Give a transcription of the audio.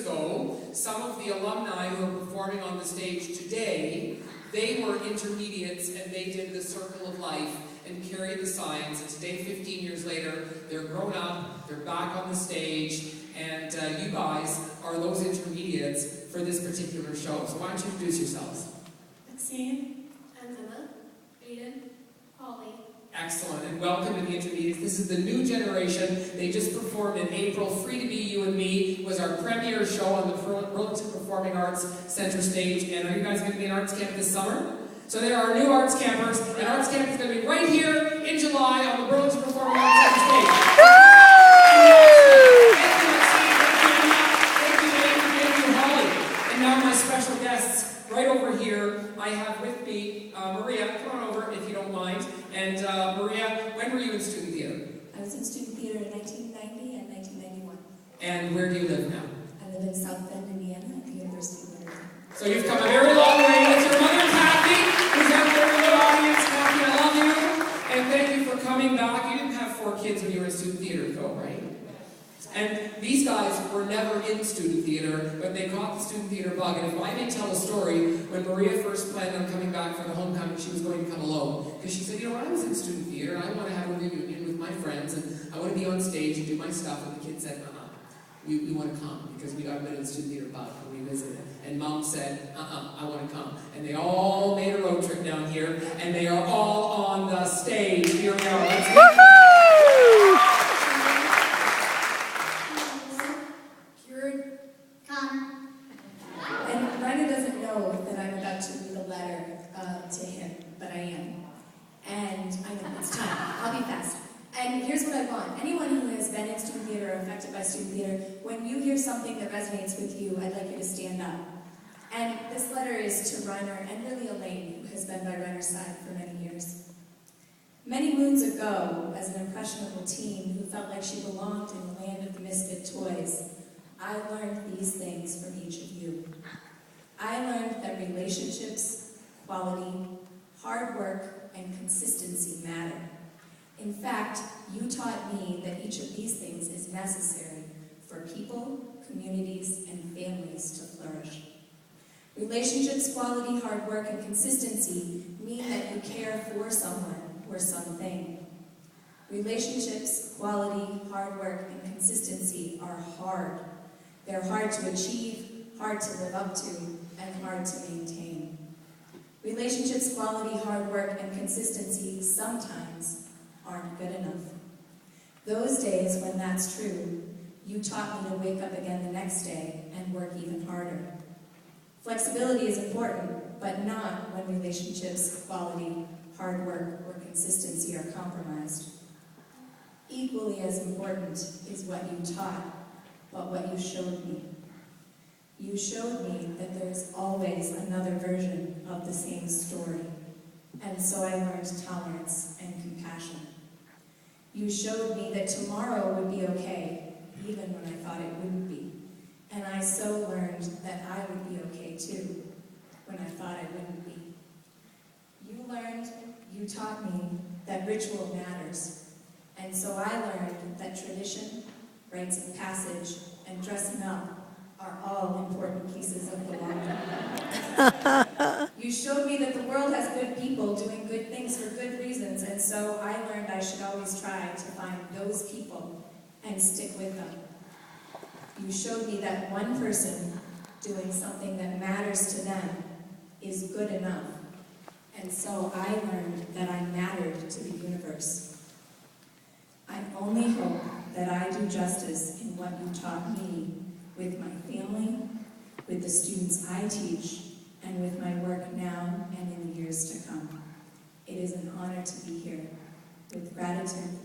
ago, some of the alumni who are performing on the stage today, they were intermediates and they did the Circle of Life and carried the signs. And today, 15 years later, they're grown up, they're back on the stage, and you guys are those intermediates for this particular show. So why don't you introduce yourselves? Maxine, Angela, Aiden, Holly. Excellent, and welcome to the intermediates. This is the new generation. They just performed in April. Free to Be You and Me was our premiere show on the Burlington Performing Arts Center stage. And are you guys going to be in Arts Camp this summer? So there are new Arts Campers, and Arts Camp is going to be right here in July on the Burlington Performing Arts Center stage. Thank you, Maxine. Thank you, Holly. And now my special guests right over here. I have with me Maria. Come on over if you don't mind. And Maria, when were you in student theater? I was in student theater in 1990 and 1991. And where do you live now? I live in South Bend, Indiana at the University of Minnesota. So you've come a very long way. It's your mother, Kathy, who's out there in the audience. Kathy, I love you. And thank you for coming back. You didn't have 4 kids when you were in student theater, though, right? And these guys were never in student theater, but they caught the student theater bug. And if I may tell a story, when Maria first planned on coming back for the homecoming, she was going to come alone. Because she said, you know, I was in student theater, and I want to have a reunion with my friends, and I want to be on stage and do my stuff. And the kids said, we want to come, because we got a bit of the student theater bug when we visited. And Mom said, I want to come. And they all made a road trip down here, and they are all on the stage. Here we are. Let's go. And Rhina doesn't know that I'm about to read a letter to him, but I am. And I know it's time. I'll be fast. And here's what I want. Anyone who has been in student theater or affected by student theater, when you hear something that resonates with you, I'd like you to stand up. And this letter is to Reiner and really Elaine, who has been by Reiner's side for many years. Many moons ago, as an impressionable teen who felt like she belonged in the land of the misfit toys, I learned these things from each of you. I learned that relationships, quality, hard work, and consistency matter. In fact, you taught me that each of these things is necessary for people, communities, and families to flourish. Relationships, quality, hard work, and consistency mean that you care for someone or something. Relationships, quality, hard work, and consistency are hard. They're hard to achieve, hard to live up to, and hard to maintain. Relationships, quality, hard work, and consistency sometimes aren't good enough. Those days when that's true, you taught me to wake up again the next day and work even harder. Flexibility is important, but not when relationships, quality, hard work, or consistency are compromised. Equally as important is what you taught, but what you showed me. You showed me that there's always another version of the same story, and so I learned tolerance and compassion. You showed me that tomorrow would be okay, even when I thought it wouldn't be. And I so learned that I would be okay too, when I thought I wouldn't be. You taught me that ritual matters. And so I learned that tradition, rites of passage, and dressing up are all important pieces of belonging. You showed me that the world has good people doing good things for good reasons, and so I learned I should always try to find those people and stick with them. You showed me that one person doing something that matters to them is good enough, and so I learned that I mattered to the universe. I only hope that I do justice in what you taught me with my family, with the students I teach, and with my work now and in the years to come. It is an honor to be here. With gratitude